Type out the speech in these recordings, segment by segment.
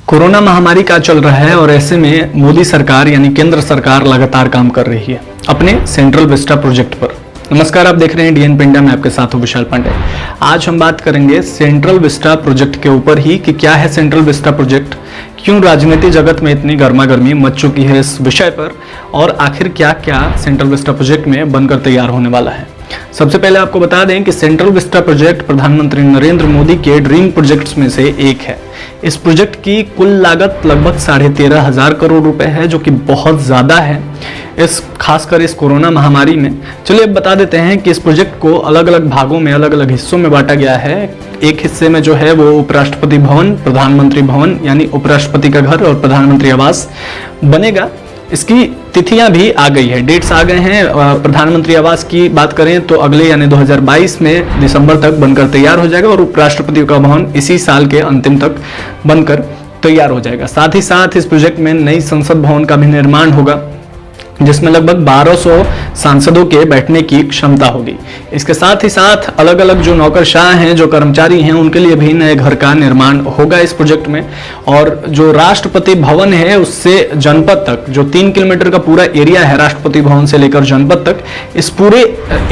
Corona महामारी का चल रहा है और ऐसे में मोदी सरकार यानी केंद्र सरकार लगातार काम कर रही है अपने सेंट्रल विस्टा प्रोजेक्ट पर। नमस्कार, आप देख रहे हैं डीएन इंडिया में, आपके साथ हूं विशाल पांडे। आज हम बात करेंगे सेंट्रल विस्टा प्रोजेक्ट के ऊपर ही कि क्या है सेंट्रल विस्टा प्रोजेक्ट, क्यों राजनीति जगत में इतनी गर्मा गर्मी मच चुकी है इस विषय पर, और आखिर क्या क्या सेंट्रल विस्टा प्रोजेक्ट में बनकर तैयार होने वाला है। सबसे पहले आपको बता दें कि सेंट्रल विस्टा प्रोजेक्ट प्रधानमंत्री नरेंद्र मोदी के ड्रीम प्रोजेक्ट्स में से एक है। इस प्रोजेक्ट की कुल लागत लगभग 13,500 करोड़ रुपए है, जो कि बहुत ज्यादा है खासकर इस कोरोना महामारी में। चलिए अब बता देते हैं कि इस प्रोजेक्ट को अलग अलग भागों में, अलग अलग हिस्सों में बांटा गया है। एक हिस्से में जो है वो उपराष्ट्रपति भवन, प्रधानमंत्री भवन यानी उपराष्ट्रपति का घर और प्रधानमंत्री आवास बनेगा। इसकी तिथियां भी आ गई है, डेट्स आ गए हैं। प्रधानमंत्री आवास की बात करें तो अगले यानी 2022 में दिसंबर तक बनकर तैयार हो जाएगा और उपराष्ट्रपति का भवन इसी साल के अंतिम तक बनकर तैयार हो जाएगा। साथ ही साथ इस प्रोजेक्ट में नई संसद भवन का भी निर्माण होगा, जिसमें लगभग 1200 सांसदों के बैठने की क्षमता होगी। इसके साथ ही साथ अलग अलग जो नौकरशाह हैं, जो कर्मचारी हैं, उनके लिए भी नए घर का निर्माण होगा इस प्रोजेक्ट में। और जो राष्ट्रपति भवन है उससे जनपद तक, जो 3 किलोमीटर का पूरा एरिया है राष्ट्रपति भवन से लेकर जनपद तक, इस पूरे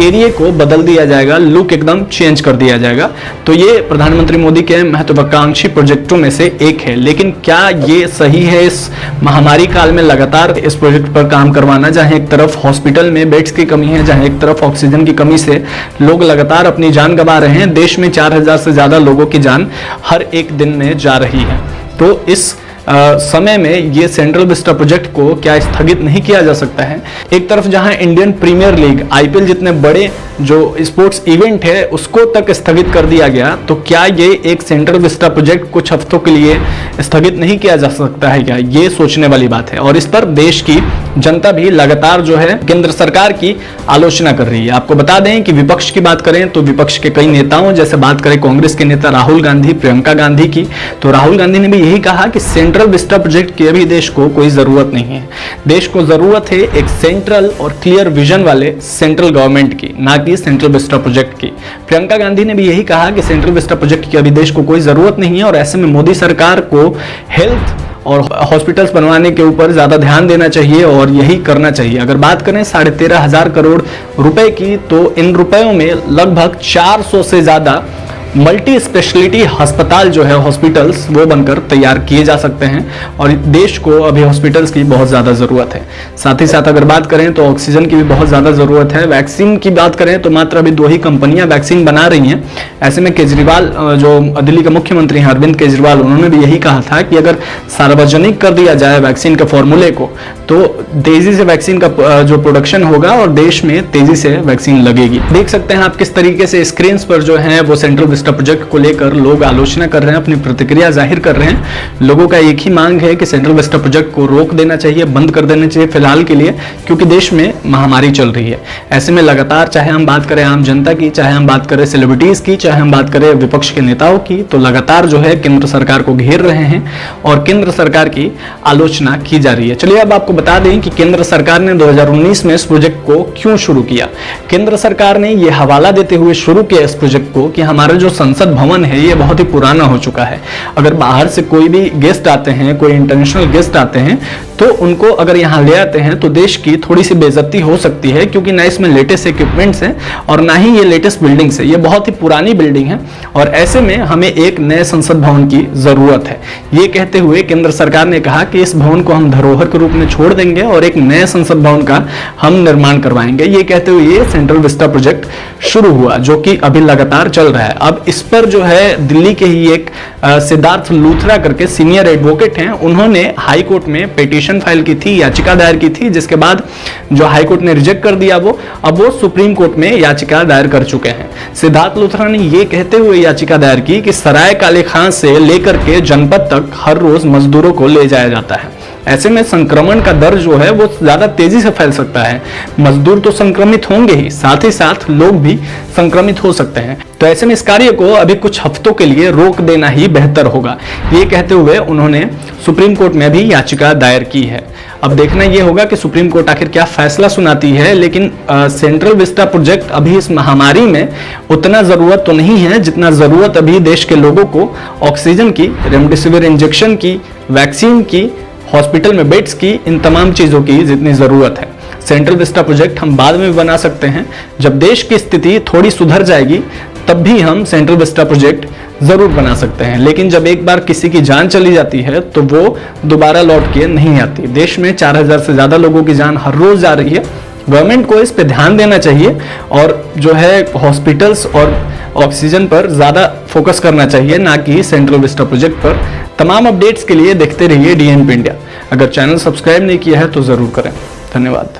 एरिया को बदल दिया जाएगा, लुक एकदम चेंज कर दिया जाएगा। तो ये प्रधानमंत्री मोदी के महत्वाकांक्षी प्रोजेक्टों में से एक है। लेकिन क्या ये सही है इस महामारी काल में लगातार इस प्रोजेक्ट पर काम करवाना, जहां एक तरफ हॉस्पिटल में बेड्स की कमी है, जहां एक तरफ ऑक्सीजन की कमी से लोग लगातार अपनी जान गंवा रहे हैं। देश में 4,000 से ज्यादा लोगों की जान हर एक दिन में जा रही है। तो इस समय में ये सेंट्रल विस्टा प्रोजेक्ट को क्या स्थगित नहीं किया जा सकता है? एक तरफ जहां इंडियन प्रीमियर लीग, आईपीएल जितने बड़े जो स्पोर्ट्स इवेंट है उसको तक स्थगित कर दिया गया, तो क्या ये एक सेंट्रल विस्टा प्रोजेक्ट कुछ हफ्तों के लिए स्थगित नहीं किया जा सकता है क्या? ये सोचने वाली बात है। और इस पर देश की जनता भी लगातार जो है केंद्र सरकार की आलोचना कर रही है। आपको बता दें कि विपक्ष की बात करें तो विपक्ष के कई नेताओं, जैसे बात करें कांग्रेस के नेता राहुल गांधी, प्रियंका गांधी की, तो राहुल गांधी ने भी यही कहा कि सेंट्रल विस्टा प्रोजेक्ट की अभी देश को कोई जरूरत नहीं है। देश को जरूरत है एक सेंट्रल और क्लियर विजन वाले सेंट्रल गवर्नमेंट की, ना कि सेंट्रल विस्टा प्रोजेक्ट की। प्रियंका गांधी ने भी यही कहा कि सेंट्रल विस्टा प्रोजेक्ट की अभी देश को कोई जरूरत नहीं है और ऐसे में मोदी सरकार को हेल्थ और हॉस्पिटल्स बनवाने के ऊपर ज्यादा ध्यान देना चाहिए और यही करना चाहिए। अगर बात करें 13,500 करोड़ रुपए की, तो इन रुपयों में लगभग 400 से ज्यादा मल्टी स्पेशलिटी अस्पताल जो है, हॉस्पिटल्स, वो बनकर तैयार किए जा सकते हैं और देश को अभी हॉस्पिटल्स की बहुत ज़्यादा ज़रूरत है। साथ ही साथ अगर बात करें तो ऑक्सीजन की भी बहुत ज़्यादा ज़रूरत है। वैक्सीन की बात करें तो मात्र अभी 2 ही कंपनियां वैक्सीन बना रही हैं। ऐसे में केजरीवाल, जो दिल्ली के मुख्यमंत्री हैं अरविंद केजरीवाल, उन्होंने भी यही कहा था कि अगर सार्वजनिक कर दिया जाए वैक्सीन के फॉर्मूले को तो तेजी से वैक्सीन का जो प्रोडक्शन होगा और देश में तेजी से वैक्सीन लगेगी। देख सकते हैं आप किस तरीके से स्क्रीन पर जो है वो सेंट्रल विस्टा प्रोजेक्ट को लेकर लोग आलोचना कर रहे हैं, अपनी प्रतिक्रिया जाहिर कर रहे हैं। लोगों का एक ही मांग है कि सेंट्रल विस्टा प्रोजेक्ट को रोक देना चाहिए, बंद कर देना चाहिए फिलहाल के लिए, क्योंकि देश में महामारी चल रही है। ऐसे में लगातार, चाहे हम बात करें आम जनता की, चाहे हम बात करें सेलिब्रिटीज की, चाहे हम बात करें विपक्ष के नेताओं की, तो लगातार जो है केंद्र सरकार को घेर रहे हैं और केंद्र सरकार की आलोचना की जा रही है। चलिए अब आपको बता दें कि केंद्र सरकार ने 2019 में इस प्रोजेक्ट को क्यों शुरू किया। केंद्र सरकार ने यह हवाला देते हुए शुरू किया इस प्रोजेक्ट को कि हमारा जो संसद भवन है ये बहुत ही पुराना हो चुका है। अगर बाहर से कोई भी गेस्ट आते हैं, कोई इंटरनेशनल गेस्ट आते हैं, तो उनको अगर यहाँ ले आते हैं तो देश की थोड़ी सी बेइज्जती हो सकती है, क्योंकि ना इसमें लेटेस्ट इक्विपमेंट्स हैं और ना ही ये लेटेस्ट बिल्डिंग्स है। ये बहुत ही पुरानी बिल्डिंग है और ऐसे में हमें एक नए संसद भवन की जरूरत है। ये कहते हुए केंद्र सरकार ने कहा कि इस भवन को हम धरोहर के रूप में छोड़ देंगे और एक नए संसद भवन का हम निर्माण करवाएंगे। ये कहते हुए ये सेंट्रल विस्टा प्रोजेक्ट शुरू हुआ, जो कि अभी लगातार चल रहा है। अब इस पर जो है दिल्ली के ही एक सिद्धार्थ लूथरा करके सीनियर एडवोकेट हैं, उन्होंने हाई कोर्ट में पिटीशन फाइल की थी, याचिका दायर की थी, जिसके बाद जो हाई कोर्ट ने रिजेक्ट कर दिया अब वो सुप्रीम कोर्ट में याचिका दायर कर चुके हैं। सिद्धार्थ लूथरा ने ये कहते हुए याचिका दायर की कि सराय काले खां से लेकर के जनपद तक हर रोज मजदूरों को ले जाया जाता है। ऐसे में संक्रमण का दर जो है वो ज्यादा तेजी से फैल सकता है। मजदूर तो संक्रमित होंगे ही, साथ ही साथ लोग भी संक्रमित हो सकते हैं। तो ऐसे में इस कार्य को अभी कुछ हफ्तों के लिए रोक देना ही बेहतर होगा, ये कहते हुए उन्होंने सुप्रीम कोर्ट में भी याचिका दायर की है। अब देखना ये होगा कि सुप्रीम कोर्ट आखिर क्या फैसला सुनाती है। लेकिन सेंट्रल विस्टा प्रोजेक्ट अभी इस महामारी में उतना जरूरत तो नहीं है जितना जरूरत अभी देश के लोगों को ऑक्सीजन की, रेमडेसिविर इंजेक्शन की, वैक्सीन की, हॉस्पिटल में बेड्स की, इन तमाम चीजों की जितनी जरूरत है। सेंट्रल विस्टा प्रोजेक्ट हम बाद में भी बना सकते हैं, जब देश की स्थिति थोड़ी सुधर जाएगी तब भी हम सेंट्रल विस्टा प्रोजेक्ट जरूर बना सकते हैं। लेकिन जब एक बार किसी की जान चली जाती है तो वो दोबारा लौट के नहीं आती। देश में 4000 से ज्यादा लोगों की जान हर रोज जा रही है। गवर्नमेंट को इस पे ध्यान देना चाहिए और जो है हॉस्पिटल्स और ऑक्सीजन पर ज्यादा फोकस करना चाहिए, ना कि सेंट्रल विस्टा प्रोजेक्ट पर। तमाम अपडेट्स के लिए देखते रहिए डीएनपी इंडिया। अगर चैनल सब्सक्राइब नहीं किया है तो जरूर करें। धन्यवाद।